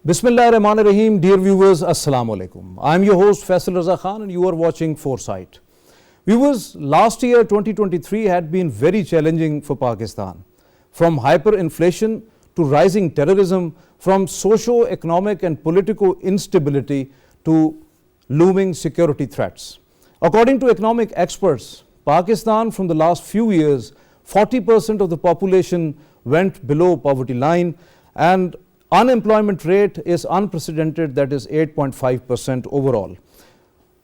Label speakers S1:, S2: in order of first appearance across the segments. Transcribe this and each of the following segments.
S1: Bismillahirrahmanirrahim. Dear viewers, Assalamu alaikum. I am your host Faisal Raza Khan and you are watching Foresight. Viewers, last year 2023 had been very challenging for Pakistan. From hyperinflation to rising terrorism, from socio-economic and political instability to looming security threats. According to economic experts, Pakistan from the last few years, 40% of the population went below poverty line and unemployment rate is unprecedented, that is 8.5% overall.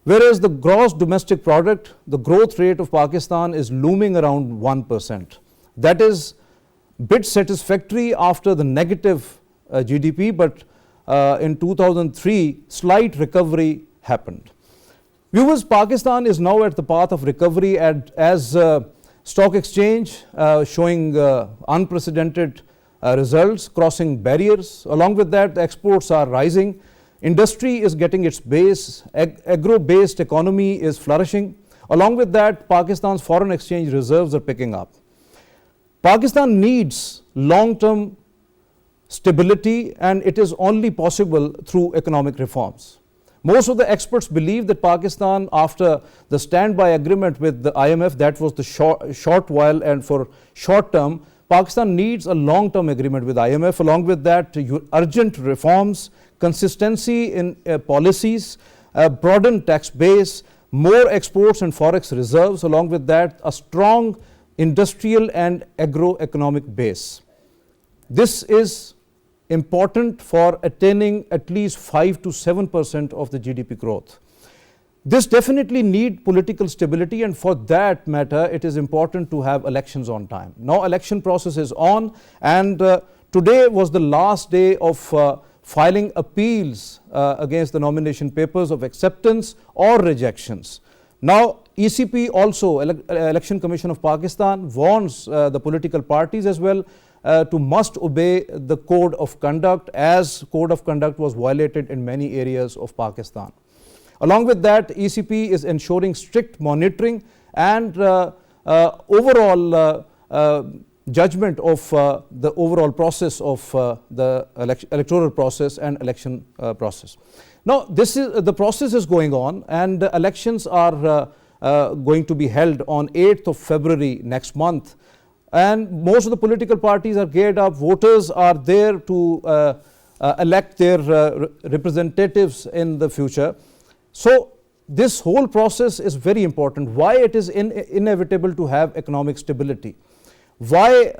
S1: Whereas the gross domestic product, the growth rate of Pakistan is looming around 1%. That is bit satisfactory after the negative GDP, but in 2003 slight recovery happened. Viewers, Pakistan is now at the path of recovery as stock exchange showing unprecedented results, crossing barriers. Along with that, the exports are rising. Industry is getting its base. Agro-based economy is flourishing. Along with that, Pakistan's foreign exchange reserves are picking up. Pakistan needs long-term stability, and it is only possible through economic reforms. Most of the experts believe that Pakistan, after the standby agreement with the IMF, that was the short while and for short term, Pakistan needs a long-term agreement with IMF. Along with that, urgent reforms, consistency in policies, broadened tax base, more exports and forex reserves. Along with that, a strong industrial and agroeconomic base. This is important for attaining at least 5 to 7% of the GDP growth. This definitely need political stability, and for that matter it is important to have elections on time. Now election process is on, and today was the last day of filing appeals against the nomination papers of acceptance or rejections. Now ECP also, Election Commission of Pakistan, warns the political parties as well to must obey the code of conduct, as code of conduct was violated in many areas of Pakistan. Along with that, ECP is ensuring strict monitoring and overall judgment of the overall process of the electoral process and election process. Now the process is going on, and elections are going to be held on 8th of February next month. And most of the political parties are geared up. Voters are there to elect their representatives in the future. So this whole process is very important. Why it is inevitable to have economic stability? Why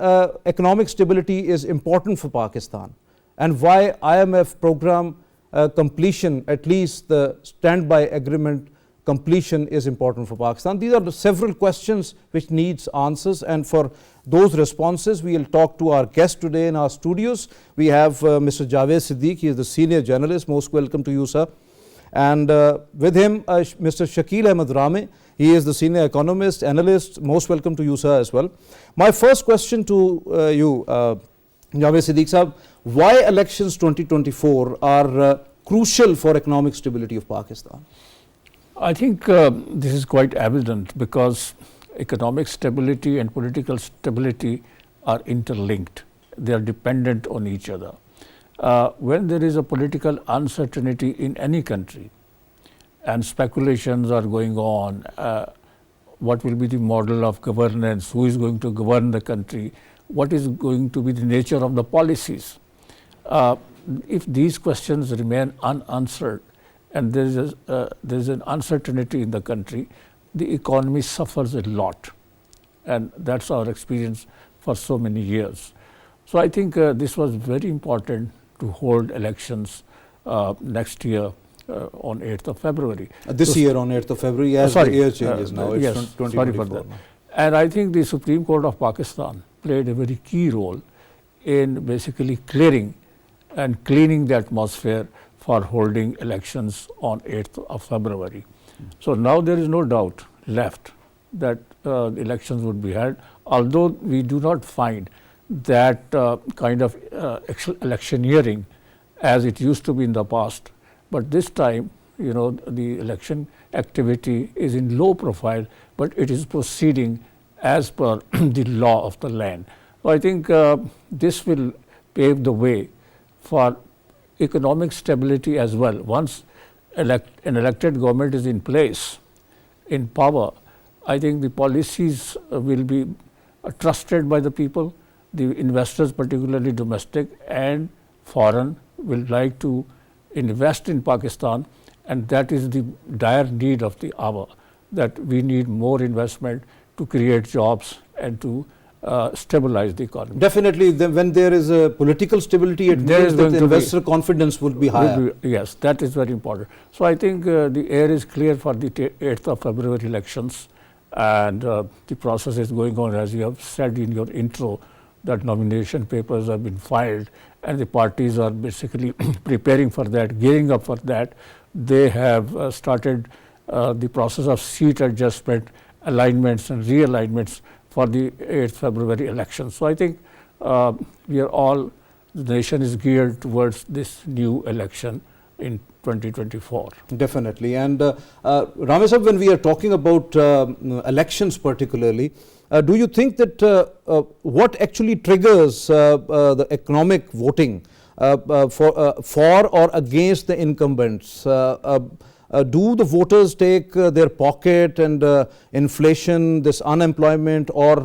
S1: economic stability is important for Pakistan? And why IMF program completion, at least the standby agreement completion, is important for Pakistan? These are the several questions which needs answers, and for those responses we will talk to our guest today in our studios. We have Mr. Javed Siddique. He is the senior journalist. Most welcome to you, sir. And with him Mr. Shakil Ahmed Rame. He is the senior economist, analyst. Most welcome to you, sir, as well. My first question to you, Javed Siddique sahab, why elections 2024 are crucial for economic stability of Pakistan?
S2: I think this is quite evident, because economic stability and political stability are interlinked. They are dependent on each other. When there is a political uncertainty in any country and speculations are going on, what will be the model of governance, who is going to govern the country, what is going to be the nature of the policies. If these questions remain unanswered and there is an uncertainty in the country, the economy suffers a lot, and that's our experience for so many years. So I think this was very important to hold elections next year on 8th of February.
S1: This year on 8th of February, as the year changes now, it's
S2: yes,
S1: 2024.
S2: sorry for that. And I think the Supreme Court of Pakistan played a very key role in basically clearing and cleaning the atmosphere for holding elections on 8th of February. So now there is no doubt left that the elections would be held, although we do not find that kind of electioneering as it used to be in the past. But this time, you know, the election activity is in low profile, but it is proceeding as per the law of the land. So I think this will pave the way for economic stability as well. Once an elected government is in place, in power, I think the policies will be trusted by the people. The investors, particularly domestic and foreign, will like to invest in Pakistan, and that is the dire need of the hour, that we need more investment to create jobs and to stabilize the economy.
S1: Definitely, when there is a political stability, it means that the investor confidence will be higher.
S2: Yes, that is very important. So I think the air is clear for the 8th of February elections, and the process is going on, as you have said in your intro, that nomination papers have been filed and the parties are basically preparing for that, gearing up for that. They have started the process of seat adjustment, alignments and realignments for the 8th February elections. So I think we are all, the nation is geared towards this new election in 2024.
S1: Definitely. And Ramesh, when we are talking about elections particularly, do you think that what actually triggers the economic voting for or against the incumbents? Do the voters take their pocket and inflation, this unemployment, or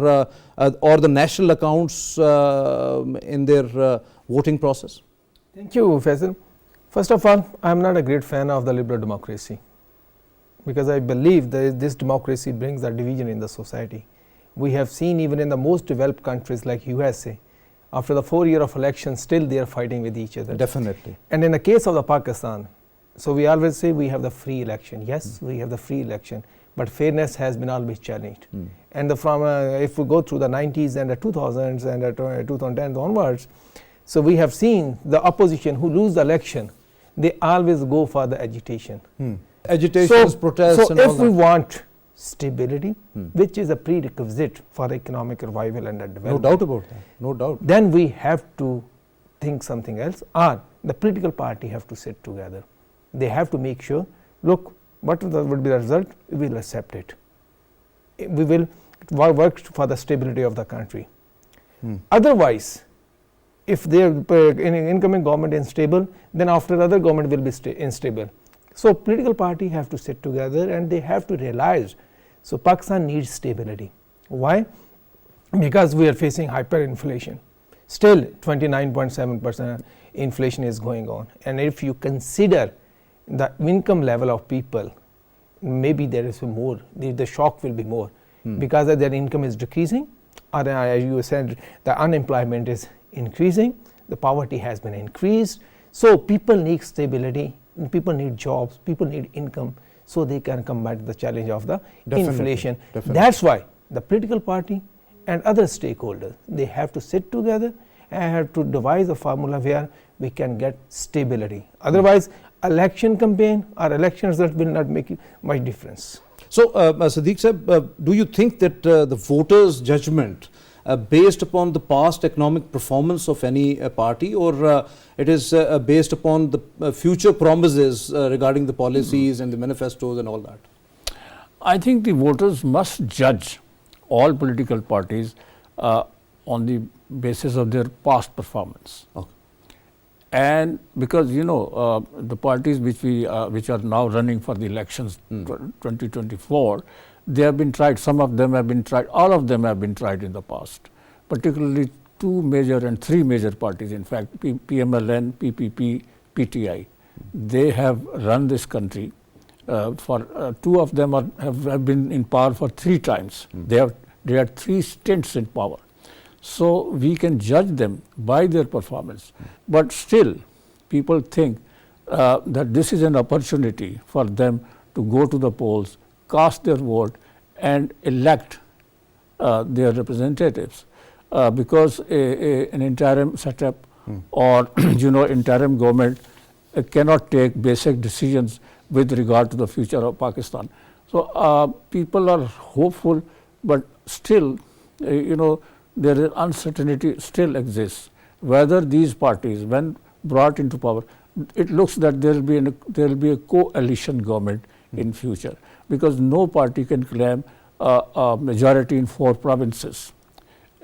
S1: the national accounts in their voting process?
S3: Thank you, Faisal. First of all, I am not a great fan of the liberal democracy, because I believe that this democracy brings a division in the society. We have seen even in the most developed countries like USA, after the 4 years of elections, still they are fighting with each other.
S1: Definitely.
S3: And in the case of the Pakistan, so we always say we have the free election. Yes, we have the free election, but fairness has been always challenged. And if we go through the 90s and the 2000s and the 2010 onwards, so we have seen the opposition who lose the election, they always go for the agitation.
S1: Agitations, protests,
S3: so
S1: and all
S3: if we
S1: that.
S3: want stability, which is a prerequisite for economic revival and development.
S1: No doubt about that. No doubt.
S3: Then we have to think something else, or the political party have to sit together. They have to make sure, look, what would be the result, we will accept it. We will work for the stability of the country. Otherwise, if their incoming government is unstable, then after other government will be unstable. So political party have to sit together and they have to realize, so Pakistan needs stability. Why? Because we are facing hyperinflation. Still 29.7% inflation is going on. And if you consider the income level of people, maybe there is more, the shock will be more, because their income is decreasing, or as you said, the unemployment is increasing, the poverty has been increased. So people need stability, people need jobs, people need income, so they can combat the challenge of the inflation.
S1: Definitely.
S3: That's why the political party and other stakeholders, they have to sit together and have to devise a formula where we can get stability. Otherwise, election campaign or election results will not make much difference.
S1: So, Sadiq Sahib, do you think that the voters' judgment based upon the past economic performance of any party, or it is based upon the future promises regarding the policies and the manifestos and all that?
S2: I think the voters must judge all political parties on the basis of their past performance.
S1: Okay.
S2: And because the parties which are now running for the elections 2024, they have been tried. Some of them have been tried. All of them have been tried in the past. Particularly 2 major and 3 major parties. In fact, PMLN, PPP, PTI. They have run this country. For 2 of them have been in power for 3 times. They had 3 stints in power. So we can judge them by their performance. But still, people think that this is an opportunity for them to go to the polls, cast their vote, and elect their representatives. Because an interim setup or interim government cannot take basic decisions with regard to the future of Pakistan. So people are hopeful, but still, there is uncertainty still exists. Whether these parties, when brought into power, it looks that there will be a coalition government in future, because no party can claim a majority in 4 provinces.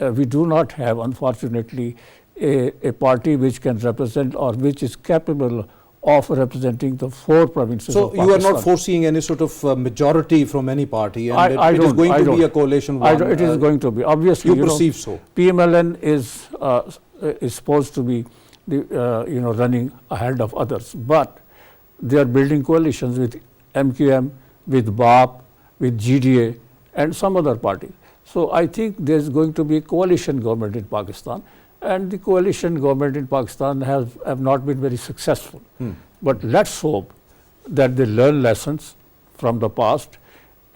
S2: We do not have, unfortunately, a party which can represent or which is capable of representing the 4 provinces
S1: So
S2: of
S1: you are
S2: Pakistan.
S1: not foreseeing any sort of majority from any party, and
S2: I
S1: it is
S2: don't-
S1: going
S2: I
S1: to
S2: don't.
S1: be a coalition one.
S2: It is going to be. Obviously,
S1: you
S2: know,
S1: perceive so.
S2: PMLN is supposed to be the, running ahead of others, but they are building coalitions with MQM, with BAP, with GDA, and some other party. So I think there is going to be a coalition government in Pakistan, and the coalition government in Pakistan have not been very successful. But let's hope that they learn lessons from the past,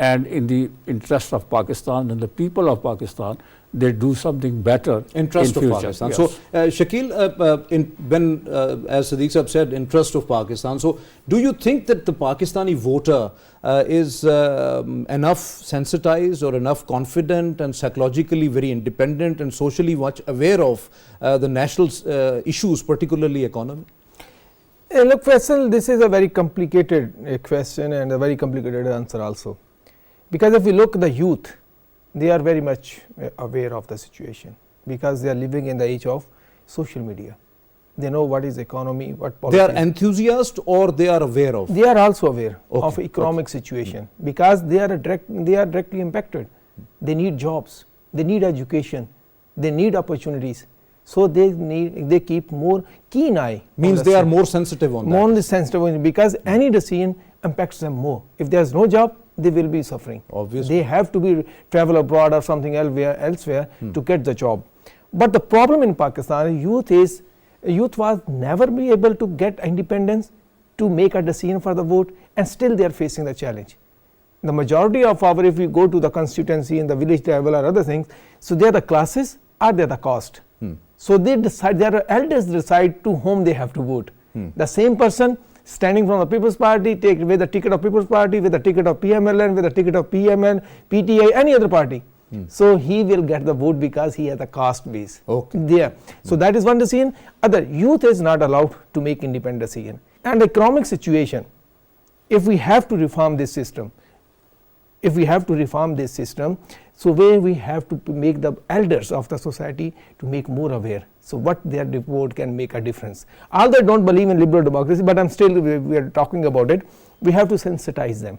S2: and in the interest of Pakistan and the people of Pakistan, they do something better
S1: Interest
S2: in
S1: of
S2: future.
S1: Pakistan.
S2: Yes.
S1: So, Shakil, as Sadiq Sahab said, interest of Pakistan. So, do you think that the Pakistani voter is enough sensitized or enough confident and psychologically very independent and socially much aware of the national issues, particularly economy?
S3: Look, Faisal, this is a very complicated question and a very complicated answer also. Because if we look at the youth, they are very much aware of the situation because they are living in the age of social media. They know what is economy, what policy.
S1: They are enthusiasts or they are aware of?
S3: They are also aware
S1: Okay,
S3: of economic situation because they are directly impacted. They need jobs, they need education, they need opportunities. So they keep more keen eye.
S1: Means they are more sensitive on that.
S3: More sensitive because any decision impacts them more. If there is no job, they will be suffering.
S1: Obviously.
S3: They have to travel abroad or something elsewhere to get the job. But the problem in Pakistan, youth was never be able to get independence to make a decision for the vote, and still they are facing the challenge. The majority of if we go to the constituency in the village level or other things, so they are the classes or they are the caste. So they decide, their elders decide to whom they have to vote. The same person standing from the People's Party, take with the ticket of People's Party, with the ticket of PMLN, with the ticket of PMN, PTI, any other party. So he will get the vote because he has a caste base. There. So that is one decision. Other, youth is not allowed to make independent decision. And economic situation, if we have to reform this system, so where we have to make the elders of the society to make more aware. So what their vote can make a difference. Although I don't believe in liberal democracy, but we are talking about it. We have to sensitize them.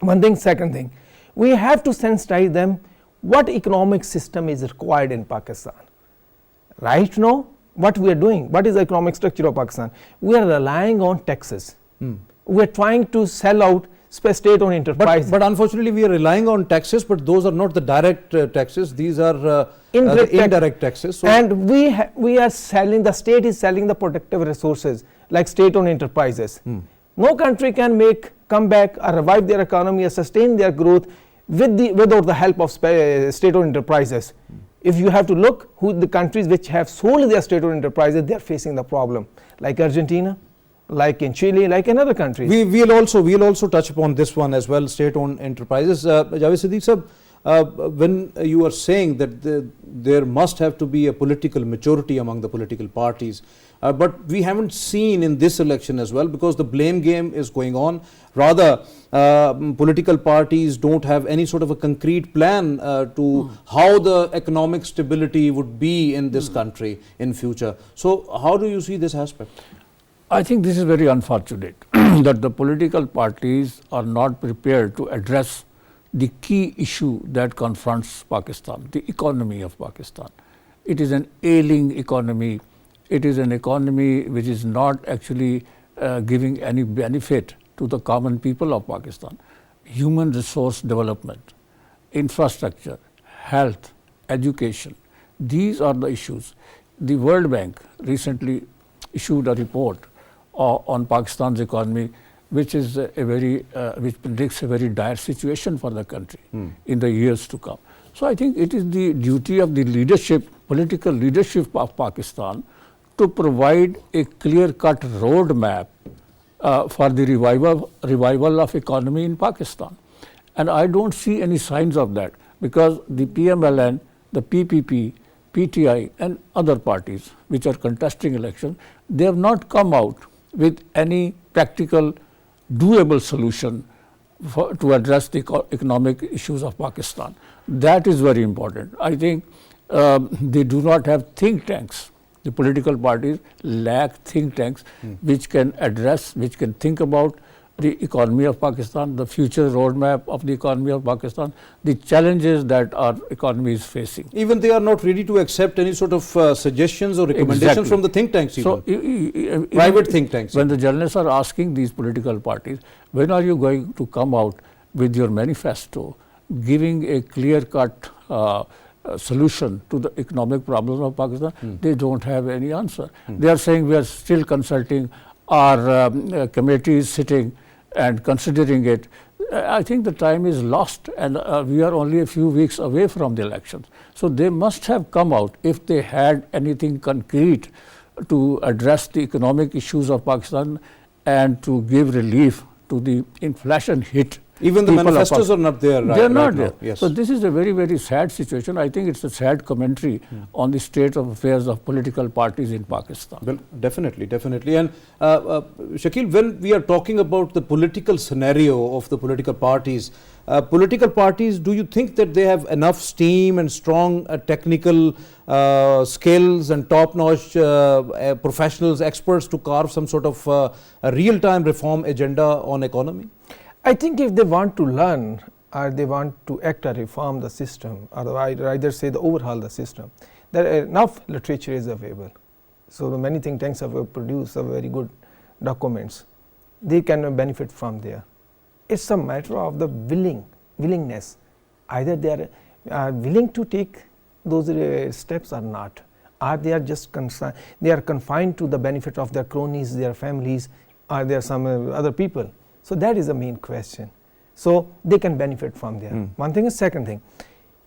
S3: One thing. Second thing, we have to sensitize them what economic system is required in Pakistan. Right now, what we are doing, what is the economic structure of Pakistan? We are relying on taxes. We are trying to sell out state-owned enterprises.
S1: But unfortunately, we are relying on taxes, but those are not the direct taxes. These are the indirect taxes. So
S3: and we are selling, the state is selling the productive resources like state-owned enterprises. No country can come back or revive their economy or sustain their growth without the help of state-owned enterprises. If you have to look who the countries which have sold their state-owned enterprises, they are facing the problem, like Argentina, like in Chile, like in other countries.
S1: We'll also touch upon this one as well, state-owned enterprises. Javed Siddique sir, when you are saying that there must have to be a political maturity among the political parties, but we haven't seen in this election as well, because the blame game is going on. Rather, political parties don't have any sort of a concrete plan to how the economic stability would be in this country in future. So how do you see this aspect?
S2: I think this is very unfortunate that the political parties are not prepared to address the key issue that confronts Pakistan, the economy of Pakistan. It is an ailing economy. It is an economy which is not actually giving any benefit to the common people of Pakistan. Human resource development, infrastructure, health, education, these are the issues. The World Bank recently issued a report on Pakistan's economy, which is which predicts a very dire situation for the country in the years to come. So I think it is the duty of the leadership, political leadership of Pakistan, to provide a clear-cut roadmap for the revival of economy in Pakistan. And I don't see any signs of that, because the PMLN, the PPP, PTI and other parties which are contesting election, they have not come out with any practical doable solution to address the economic issues of Pakistan. That is very important. I think they do not have think tanks The political parties lack think tanks which can address, which can think about the economy of Pakistan, the future roadmap of the economy of Pakistan, the challenges that our economy is facing.
S1: Even they are not ready to accept any sort of suggestions or recommendations from the think tanks even.
S2: So,
S1: private think tanks.
S2: When the journalists are asking these political parties, when are you going to come out with your manifesto, giving a clear-cut solution to the economic problems of Pakistan, they don't have any answer. They are saying we are still consulting, our committee is sitting and considering it. I think the time is lost, and we are only a few weeks away from the elections. So they must have come out, if they had anything concrete to address the economic issues of Pakistan and to give relief to the inflation hit.
S1: Even the manifestos are not there.
S2: They are not there.
S1: Yes.
S2: So this is a very, very sad situation. I think it's a sad commentary on the state of affairs of political parties in Pakistan.
S1: Well, definitely, definitely. And Shakil, when we are talking about the political scenario of the political parties, do you think that they have enough steam and strong technical skills and top-notch professionals, experts to carve some sort of a real-time reform agenda on economy?
S3: I think if they want to learn or they want to act or reform the system, or I rather say the overhaul the system, there enough literature is available. So many think tanks have produced very good documents. They can benefit from there. It's a matter of the willingness. Either they are willing to take those steps or not, or they are just confined to the benefit of their cronies, their families, or there are some other people. So that is the main question. So they can benefit from there. One thing is. Second thing,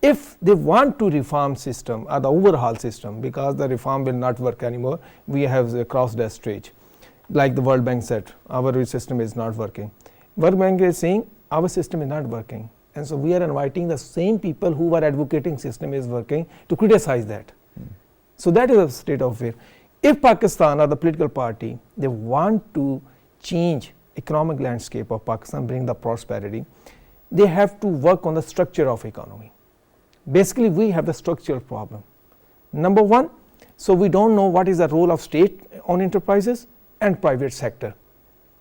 S3: if they want to reform system or the overhaul system, because the reform will not work anymore, we have crossed that stage. Like the World Bank said, our system is not working. World Bank is saying our system is not working, and so we are inviting the same people who are advocating system is working to criticize that. So that is a state of affairs. If Pakistan or the political party, they want to change economic landscape of Pakistan, bring the prosperity, they have to work on the structure of economy. Basically, we have the structural problem. Number one, so we don't know what is the role of state-owned enterprises and private sector.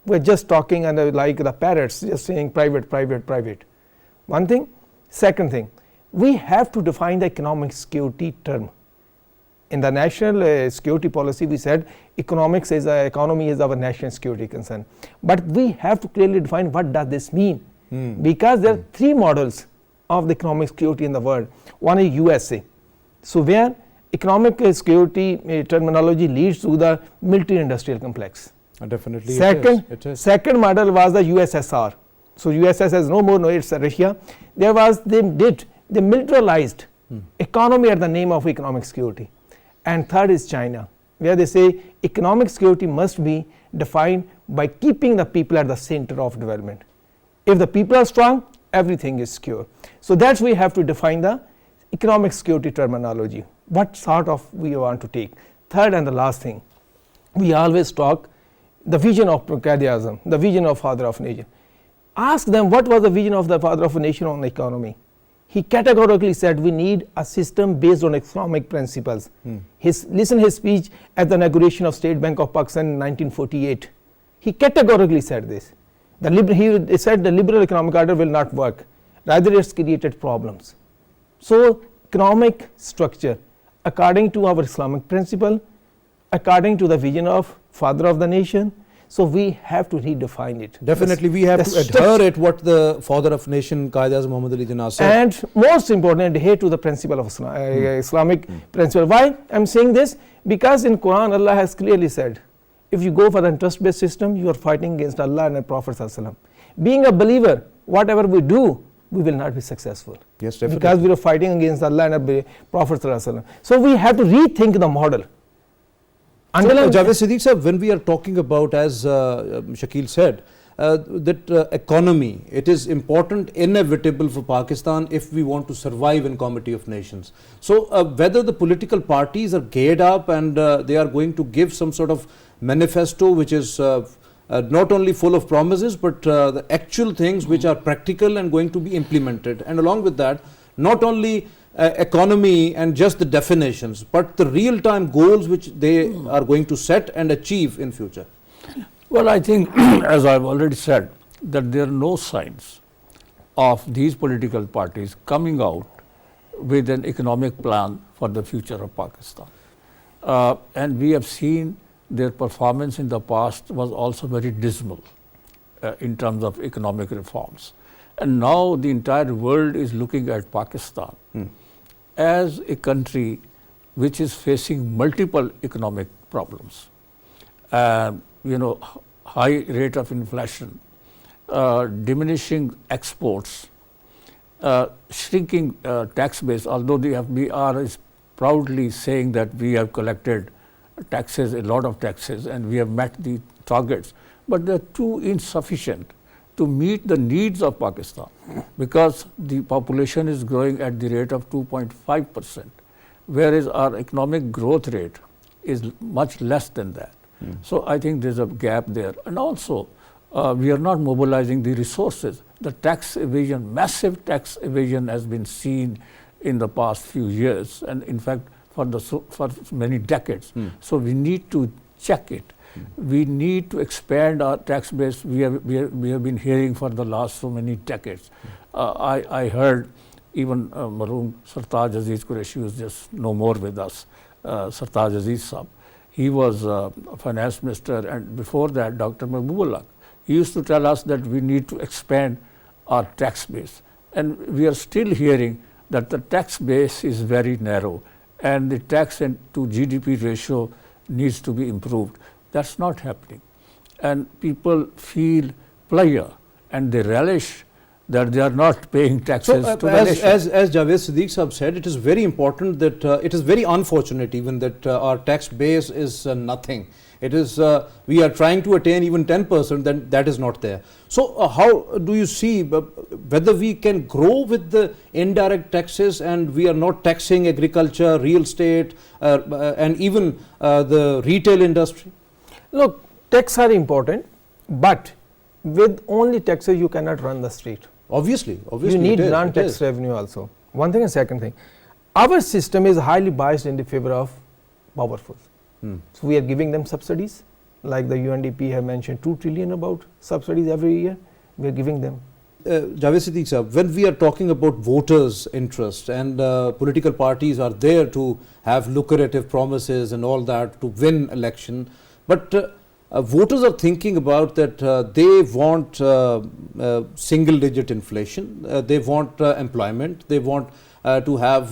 S3: We're just talking and like the parrots, just saying private, private, private. One thing. Second thing, we have to define the economic security term. In the national security policy, we said economy is our national security concern. But we have to clearly define what does this mean, because there are three models of the economic security in the world. One is USA. So where economic security terminology leads to the military-industrial complex.
S1: Definitely.
S3: Second model was the USSR. So USSR is no more, no, it's Russia. They militarized economy at the name of economic security. And third is China, where they say economic security must be defined by keeping the people at the center of development. If the people are strong, everything is secure. So that's we have to define the economic security terminology. What sort of we want to take. Third and the last thing, we always talk the vision of Quaid-e-Azam, the vision of father of nation. Ask them what was the vision of the father of a nation on the economy. He categorically said we need a system based on economic principles. Listen his speech at the inauguration of State Bank of Pakistan in 1948. He categorically said this. He said the liberal economic order will not work. Rather, it's created problems. So, economic structure, according to our Islamic principle, according to the vision of father of the nation, so we have to redefine it.
S1: Definitely, we have to adhere at what the father of nation, Quaid-e-Azam Muhammad Ali Jinnah said.
S3: And most important, adhere to the principle of Islamic principle. Why I am saying this? Because in Quran, Allah has clearly said, if you go for the trust-based system, you are fighting against Allah and the Prophet ﷺ. Being a believer, whatever we do, we will not be successful.
S1: Yes, definitely.
S3: Because we are fighting against Allah and the Prophet ﷺ. So we have to rethink the model.
S1: Javed Siddique sir, when we are talking about, as Shakil said, that economy, it is important, inevitable for Pakistan if we want to survive in Committee of Nations. So whether the political parties are geared up and they are going to give some sort of manifesto which is not only full of promises, but the actual things which are practical and going to be implemented. And along with that, not only economy and just the definitions, but the real-time goals which they are going to set and achieve in future?
S2: Well, I think, as I've already said, that there are no signs of these political parties coming out with an economic plan for the future of Pakistan. And we have seen their performance in the past was also very dismal in terms of economic reforms. And now the entire world is looking at Pakistan as a country which is facing multiple economic problems. High rate of inflation, diminishing exports, shrinking tax base, although the FBR is proudly saying that we have collected taxes, a lot of taxes, and we have met the targets, but they are too insufficient to meet the needs of Pakistan, because the population is growing at the rate of 2.5%, whereas our economic growth rate is much less than that. So I think there's a gap there. And also, we are not mobilizing the resources. The tax evasion, massive tax evasion has been seen in the past few years, and in fact for many decades. So we need to check it. We need to expand our tax base. We have been hearing for the last so many decades. I heard even Maroon Sartaj Aziz Qureshi, was just no more with us, Sartaj Aziz Sahab. He was finance minister, and before that Dr. Mahbubullah. He used to tell us that we need to expand our tax base. And we are still hearing that the tax base is very narrow and the tax to GDP ratio needs to be improved. That's not happening. And people feel pleasure and they relish that they are not paying taxes to the nation.
S1: As Javed Siddique Sahab said, it is very important that it is very unfortunate even that our tax base is nothing. It is, we are trying to attain even 10%, then that is not there. So how do you see whether we can grow with the indirect taxes and we are not taxing agriculture, real estate, and even the retail industry?
S3: Look, taxes are important, but with only taxes you cannot run the state.
S1: Obviously.
S3: You need non-tax revenue also. One thing and second thing, our system is highly biased in the favor of powerful. So we are giving them subsidies, like the UNDP have mentioned 2 trillion about subsidies every year, we are giving them.
S1: Javed Siddique Sahab, when we are talking about voters' interest and political parties are there to have lucrative promises and all that to win election, but voters are thinking about that they want single-digit inflation, they want employment, they want to have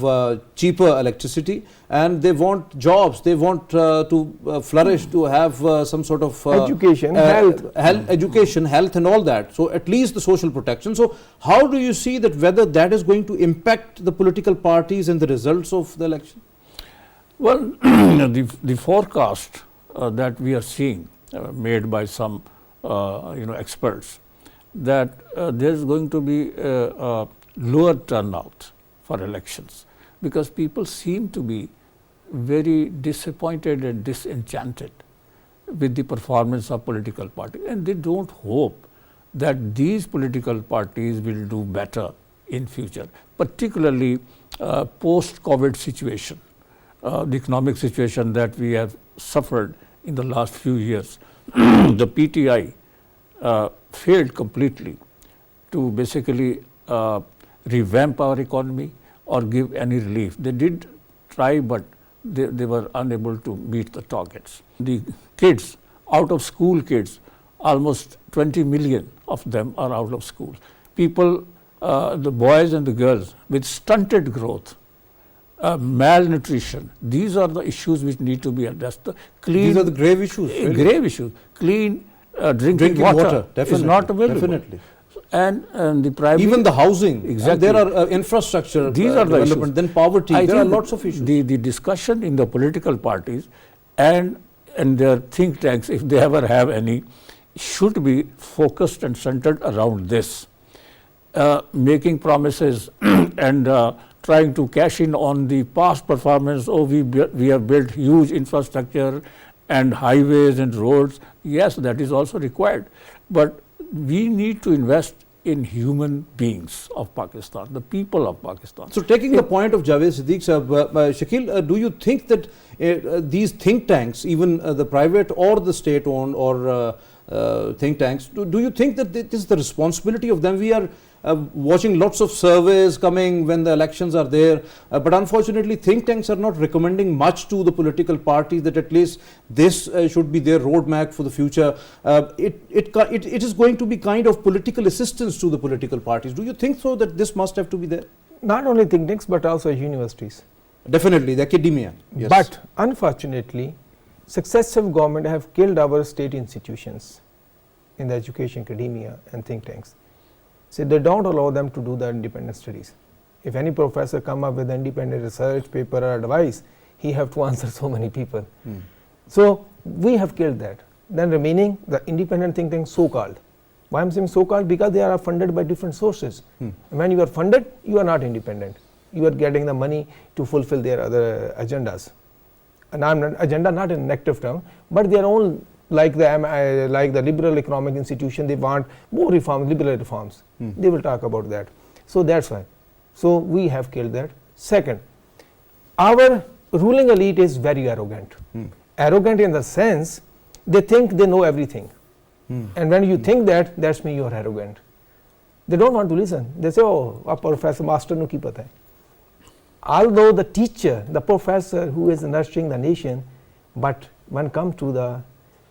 S1: cheaper electricity, and they want jobs, they want to flourish, to have some sort of
S3: education, health
S1: and all that. So at least the social protection. So how do you see that whether that is going to impact the political parties and the results of the election?
S2: Well, the forecast that we are seeing made by some experts, that there is going to be a lower turnout for elections, because people seem to be very disappointed and disenchanted with the performance of political parties, and they don't hope that these political parties will do better in future, particularly post-COVID situation, the economic situation that we have suffered in the last few years. The PTI failed completely to basically revamp our economy or give any relief. They did try, but they were unable to meet the targets. The kids, out of school kids, almost 20 million of them are out of school. People, the boys and the girls with stunted growth, malnutrition, these are the issues which need to be addressed.
S1: These are the grave issues.
S2: Really. Grave issues. Clean drinking water is not available.
S1: Definitely.
S2: And the primary,
S1: even the housing,
S2: exactly.
S1: There are infrastructure
S2: these are the
S1: development,
S2: issues.
S1: Then poverty, there are lots of issues.
S2: The discussion in the political parties and their think tanks, if they ever have any, should be focused and centered around this. Making promises and trying to cash in on the past performance. Oh, we have built huge infrastructure and highways and roads. Yes, that is also required. But we need to invest in human beings of Pakistan, the people of Pakistan.
S1: So taking the point of Javed Siddiq, Shakil, do you think that these think tanks, even the private or the state-owned or think tanks, do you think that it is the responsibility of them? We are watching lots of surveys coming when the elections are there, but unfortunately think tanks are not recommending much to the political parties that at least this should be their roadmap for the future. It is going to be kind of political assistance to the political parties. Do you think so, that this must have to be there?
S3: Not only think tanks but also universities.
S1: Definitely, the academia. Yes.
S3: But unfortunately, successive governments have killed our state institutions in the education, academia and think tanks. So they don't allow them to do the independent studies. If any professor come up with an independent research paper or advice, he have to answer so many people. So we have killed that. Then remaining the independent think tanks, so-called. Why I'm saying so-called? Because they are funded by different sources. When you are funded, you are not independent. You are getting the money to fulfill their other agendas. And agenda not in a negative term, but their own, like the liberal economic institution, they want more reforms, liberal reforms. They will talk about that. So that's why. So we have killed that. Second, our ruling elite is very arrogant. Arrogant in the sense they think they know everything. And when you think that, that's mean you are arrogant. They don't want to listen. They say, oh, a professor master nu ki pata hai. Although the teacher, the professor who is nurturing the nation, but when come to the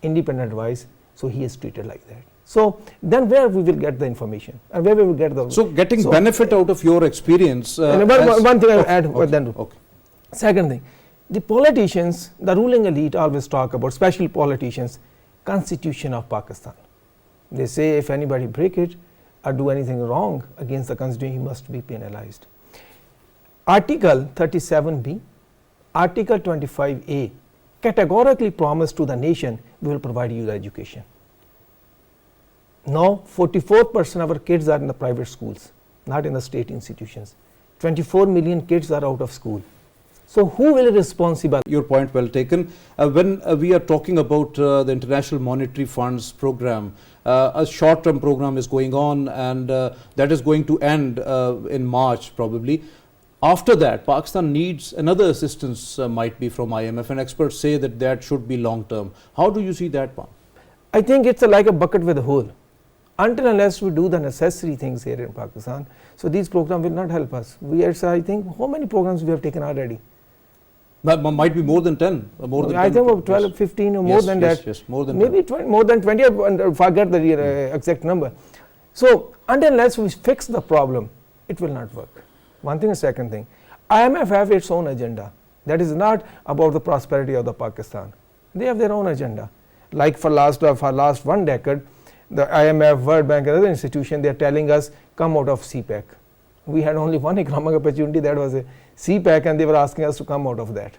S3: independent advice, so he is treated like that. So then where we will get the information and where we will get the...
S1: So getting benefit out of your experience...
S3: one thing I will add, then
S1: okay.
S3: Second thing, the politicians, the ruling elite always talk about, special politicians, Constitution of Pakistan. They say if anybody break it or do anything wrong against the Constitution, he must be penalized. Article 37B, Article 25A categorically promised to the nation, we will provide you the education. Now 44% of our kids are in the private schools, not in the state institutions. 24 million kids are out of school. So who will be responsible?
S1: Your point well taken. When we are talking about the International Monetary Fund's program, a short-term program is going on, and that is going to end in March probably. After that, Pakistan needs another assistance, might be from IMF, and experts say that that should be long-term. How do you see that, Pam?
S3: I think it's like a bucket with a hole. Until unless we do the necessary things here in Pakistan, so these programs will not help us. I think, how many programs we have taken already?
S1: That might be more than 10. More than
S3: I
S1: 10
S3: think 12, 15 or more than that.
S1: Yes, more than
S3: maybe 20, more than 20, I forget the exact number. So until unless we fix the problem, it will not work. One thing and second thing, IMF have its own agenda. That is not about the prosperity of the Pakistan. They have their own agenda. Like for last 1 decade, the IMF, World Bank and other institutions, they are telling us, come out of CPEC. We had only one economic opportunity, that was a CPEC, and they were asking us to come out of that.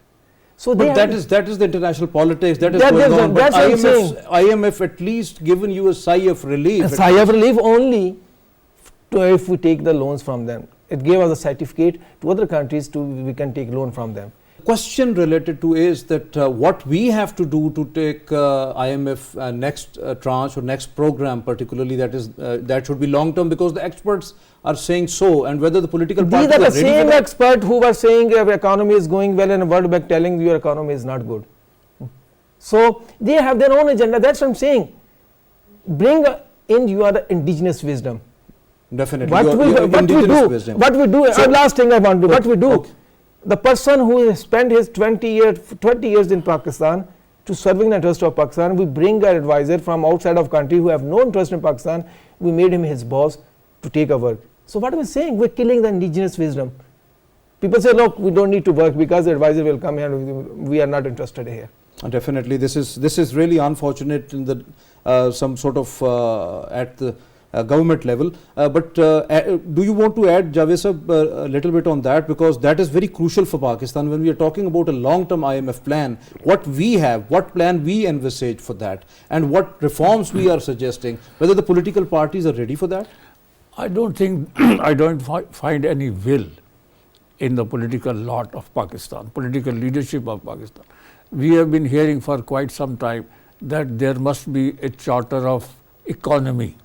S3: So
S1: but that is the international politics that is going on. But IMF at least given you a sigh of relief.
S3: A sigh of relief only if we take the loans from them. It gave us a certificate to other countries we can take loan from them.
S1: Question related to is that what we have to do to take IMF next tranche or next program, particularly that should be long term, because the experts are saying so, and whether the political parties
S3: are the same expert who were saying your economy is going well and World Bank telling your economy is not good. So they have their own agenda. That's what I'm saying. Bring in your indigenous wisdom.
S1: Definitely.
S3: What we do. So last thing I want to do. What we do. Okay. The person who has spent his 20 years in Pakistan to serving the interest of Pakistan, we bring an advisor from outside of country who have no interest in Pakistan, we made him his boss to take our work. So what are we saying? We're killing the indigenous wisdom. People say, look, we don't need to work because the advisor will come here, we are not interested here.
S1: Definitely, this is really unfortunate in the some sort of at the government level, but do you want to add, Javed sahab, a little bit on that, because that is very crucial for Pakistan when we are talking about a long-term IMF plan, what we have, what plan we envisage for that, and what reforms we are suggesting, whether the political parties are ready for that?
S2: I don't think, I don't find any will in the political lot of Pakistan, political leadership of Pakistan. We have been hearing for quite some time that there must be a charter of economy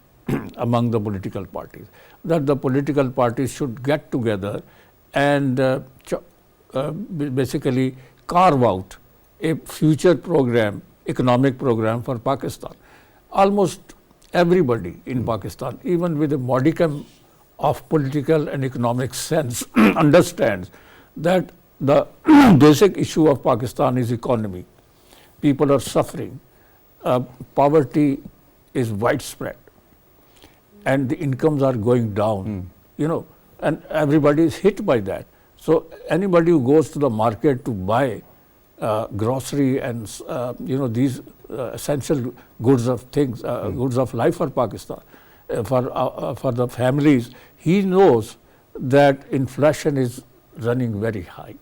S2: among the political parties, that the political parties should get together and basically carve out a future program, economic program for Pakistan. Almost everybody in Pakistan, even with a modicum of political and economic sense, understands that the basic issue of Pakistan is economy. People are suffering. Poverty is widespread, and the incomes are going down, and everybody is hit by that. So anybody who goes to the market to buy grocery and these essential goods of goods of life for Pakistan, for the families, he knows that inflation is running very high,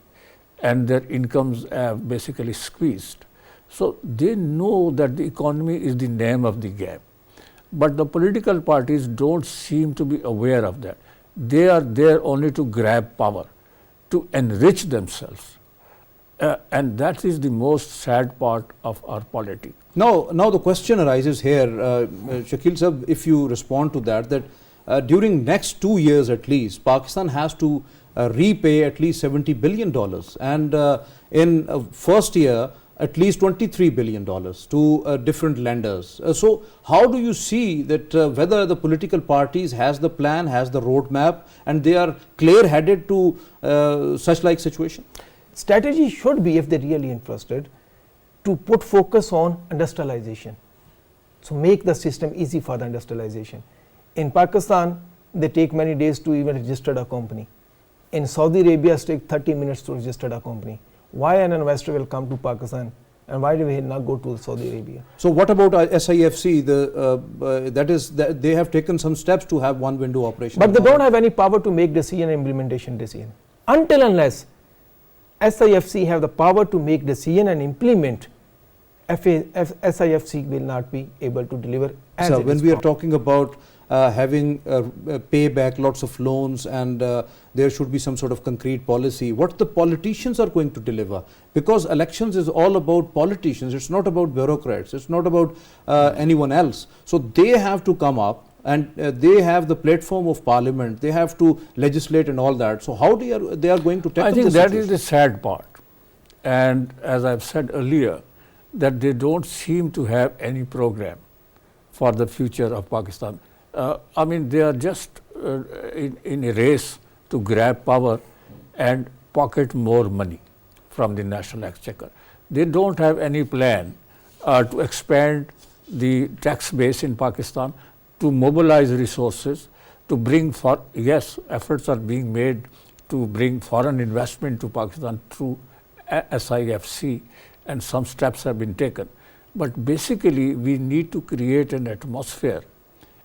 S2: and their incomes are basically squeezed. So they know that the economy is the name of the game, but the political parties don't seem to be aware of that. They are there only to grab power, to enrich themselves, and that is the most sad part of our polity.
S1: Now the question arises here, Shakil Sahab, if you respond to that during next 2 years at least, Pakistan has to repay at least $70 billion, and in first year at least $23 billion to different lenders. So how do you see that whether the political parties has the plan, has the roadmap, and they are clear-headed to such like situation?
S3: Strategy should be, if they're really interested, to put focus on industrialization. So make the system easy for the industrialization. In Pakistan, they take many days to even register a company. In Saudi Arabia, it takes 30 minutes to register a company. Why an investor will come to Pakistan, and why do we not go to Saudi Arabia?
S1: So what about SIFC? They have taken some steps to have one window operation.
S3: But they don't have any power to make decision and implementation decision. Until unless SIFC have the power to make decision and implement, SIFC will not be able to deliver.
S1: So when we are talking about having pay back lots of loans, and there should be some sort of concrete policy, what the politicians are going to deliver, because elections is all about politicians, it's not about bureaucrats, it's not about anyone else. So they have to come up, and they have the platform of parliament, they have to legislate and all that. So how they are going to tackle
S2: I think
S1: this
S2: that
S1: situation?
S2: is the sad part, and as I've said earlier, that they don't seem to have any program for the future of Pakistan. I mean, they are just in a race to grab power and pocket more money from the national exchequer. They don't have any plan to expand the tax base in Pakistan, to mobilize resources, to bring efforts are being made to bring foreign investment to Pakistan through SIFC, and some steps have been taken. But basically, we need to create an atmosphere,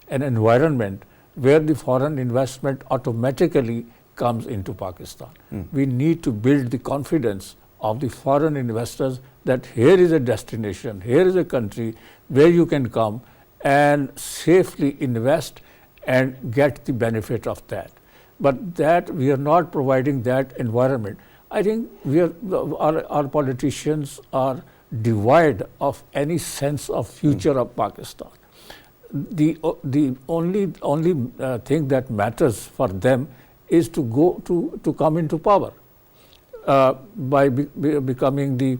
S2: an environment where the foreign investment automatically comes into Pakistan. We need to build the confidence of the foreign investors that here is a destination, here is a country where you can come and safely invest and get the benefit of that. But that we are not providing that environment. I think our politicians are devoid of any sense of future of Pakistan. The only thing that matters for them is to come into power by becoming the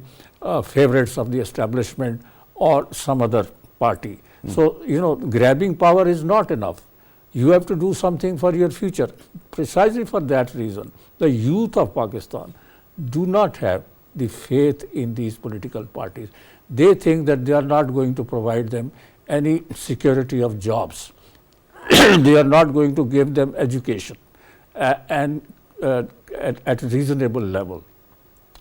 S2: favorites of the establishment or some other party. So grabbing power is not enough. You have to do something for your future. Precisely for that reason, the youth of Pakistan do not have the faith in these political parties. They think that they are not going to provide them any security of jobs. They are not going to give them education and at a reasonable level.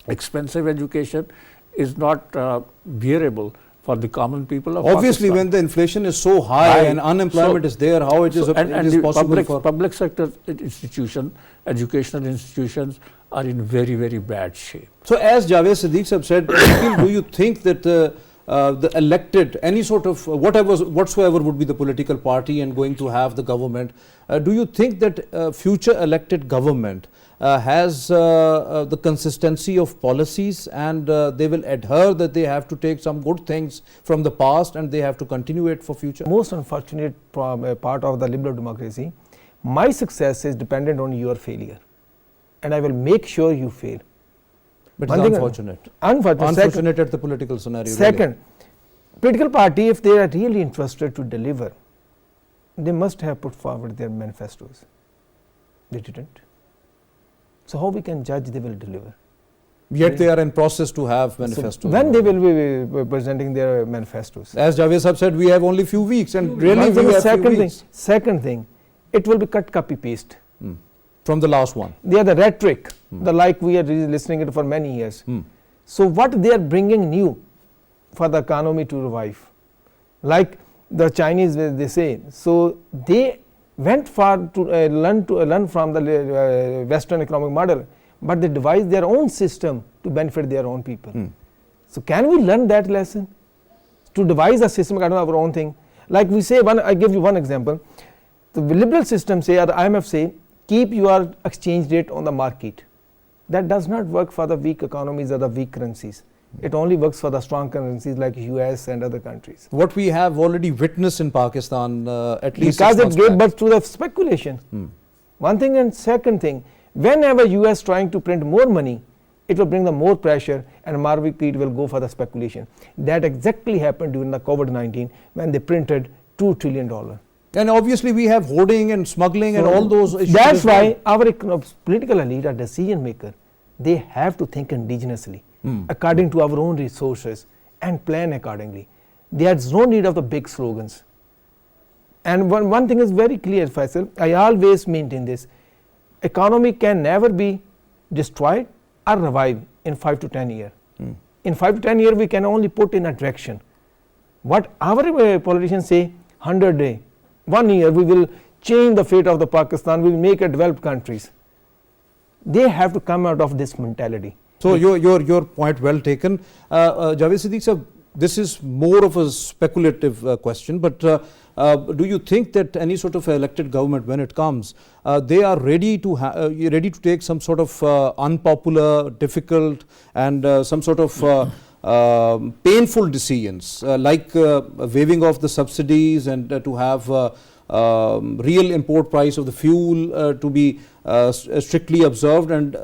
S2: Expensive education is not bearable for the common people of
S1: Obviously,
S2: Pakistan.
S1: when the inflation is so high and unemployment is there, how it is possible for
S2: public sector institutions, educational institutions are in very, very bad shape.
S1: So as Javed Siddique Sahab said, do you think that the elected, any sort of whatsoever would be the political party and going to have the government, do you think that future elected government has the consistency of policies, and they will adhere that they have to take some good things from the past and they have to continue it for future?
S3: Most unfortunate part of the liberal democracy, my success is dependent on your failure, and I will make sure you fail.
S1: But it's unfortunate. Unfortunate at the political scenario.
S3: Second, political party, if they are really interested to deliver, they must have put forward their manifestos. They didn't. So how we can judge they will deliver?
S1: Yet they are in process to have manifestos.
S3: So when they will be presenting their manifestos?
S1: As Javed Sahab said, we have only few weeks, and really we have few weeks.
S3: Second thing, it will be cut, copy, paste.
S1: From the last one.
S3: They are the rhetoric, the like we are listening it for many years. So what they are bringing new for the economy to revive, like the Chinese they say. So they went far to learn from the Western economic model, but they devised their own system to benefit their own people. So can we learn that lesson? To devise a system of our own thing. Like we say, I give you one example. The liberal system say, or the IMF say, keep your exchange rate on the market. That does not work for the weak economies or the weak currencies. It only works for the strong currencies like US and other countries.
S1: What we have already witnessed in Pakistan, at least
S3: because it gave birth to the speculation. One thing, and second thing, whenever US trying to print more money, it will bring the more pressure and market will go for the speculation. That exactly happened during the COVID-19 when they printed $2 trillion.
S1: And obviously we have hoarding and smuggling and all those issues.
S3: That's why our political elite, our decision maker, they have to think indigenously, according to our own resources, and plan accordingly. There's no need of the big slogans. And one thing is very clear, Faisal, I always maintain this: economy can never be destroyed or revived in 5 to 10 years. In 5 to 10 years, we can only put in a direction. What our politicians say, 100 days, 1 year, we will change the fate of the Pakistan, we will make it developed countries. They have to come out of this mentality.
S1: So your point well taken. Javed Siddique sir, this is more of a speculative question, but do you think that any sort of elected government, when it comes, they are ready to take some sort of unpopular, difficult, and some sort of painful decisions, like waiving off the subsidies and to have real import price of the fuel to be strictly observed, and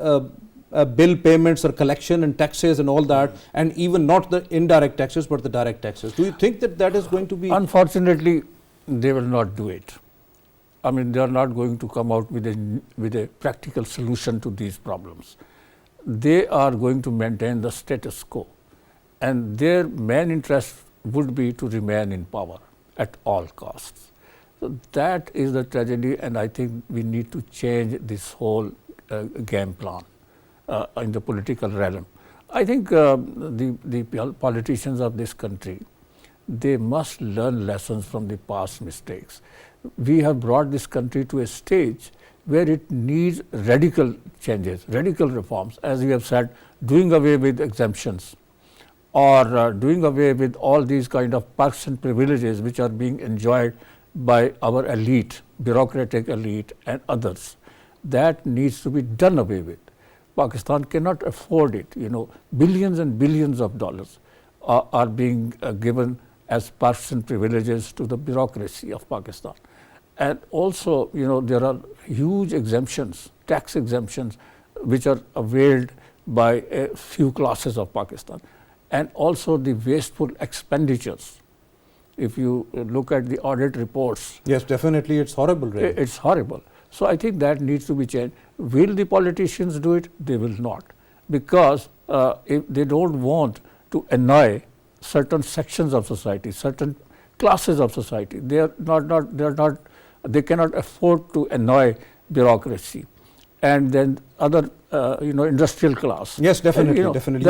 S1: bill payments or collection and taxes and all that, and even not the indirect taxes but the direct taxes? Do you think that that is going to be?
S2: Unfortunately, they will not do it. I mean, they are not going to come out with a practical solution to these problems. They are going to maintain the status quo, and their main interest would be to remain in power at all costs. So that is the tragedy, and I think we need to change this whole game plan in the political realm. I think the politicians of this country, they must learn lessons from the past mistakes. We have brought this country to a stage where it needs radical changes, radical reforms, as we have said, doing away with exemptions, or doing away with all these kind of perks and privileges which are being enjoyed by our elite, bureaucratic elite and others. That needs to be done away with. Pakistan cannot afford it. You know, billions and billions of dollars are being given as perks and privileges to the bureaucracy of Pakistan. And also, you know, there are huge exemptions, tax exemptions, which are availed by a few classes of Pakistan. And also the wasteful expenditures. If you look at the audit reports.
S1: Yes, definitely, it's horrible. Really.
S2: It's horrible. So I think that needs to be changed. Will the politicians do it? They will not, because if they don't want to annoy certain sections of society, certain classes of society. They cannot afford to annoy bureaucracy, and then other industrial class.
S1: Yes, definitely, definitely.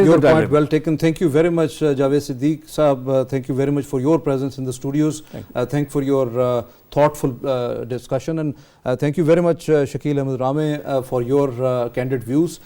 S1: Your point well taken. Thank you very much, Javed Siddique Saab. Thank you very much for your presence in the studios. Thank you for your thoughtful discussion, and thank you very much, Shakil Ahmed Rame, for your candid views.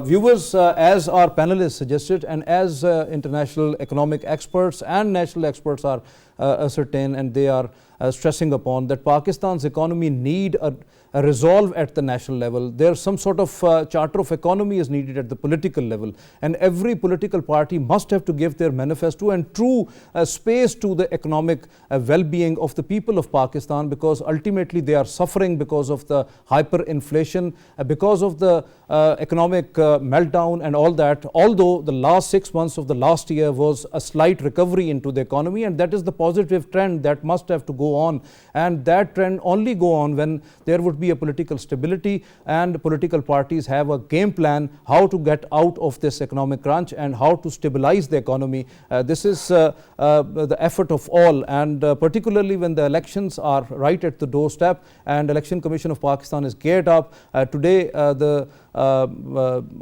S1: Viewers, as our panelists suggested, and as international economic experts and national experts are ascertain, and they are stressing upon, that Pakistan's economy need a resolve at the national level. There's some sort of charter of economy is needed at the political level, and every political party must have to give their manifesto and true space to the economic well-being of the people of Pakistan, because ultimately they are suffering because of the hyperinflation, because of the economic meltdown and all that. Although the last 6 months of the last year was a slight recovery into the economy, and that is the positive trend that must have to go on, and that trend only go on when there would be a political stability and political parties have a game plan how to get out of this economic crunch and how to stabilize the economy. This is the effort of all, and particularly when the elections are right at the doorstep and Election Commission of Pakistan is geared up. Today the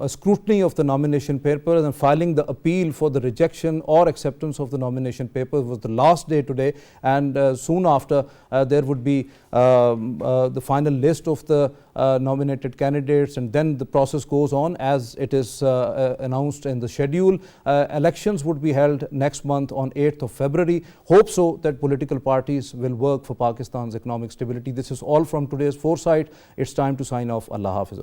S1: scrutiny of the nomination papers and filing the appeal for the rejection or acceptance of the nomination papers was the last day today, and soon after there would be the final list of the nominated candidates, and then the process goes on as it is announced in the schedule. Elections would be held next month on 8th of February. Hope so that political parties will work for Pakistan's economic stability. This is all from today's Foresight. It's time to sign off. Allah Hafiz.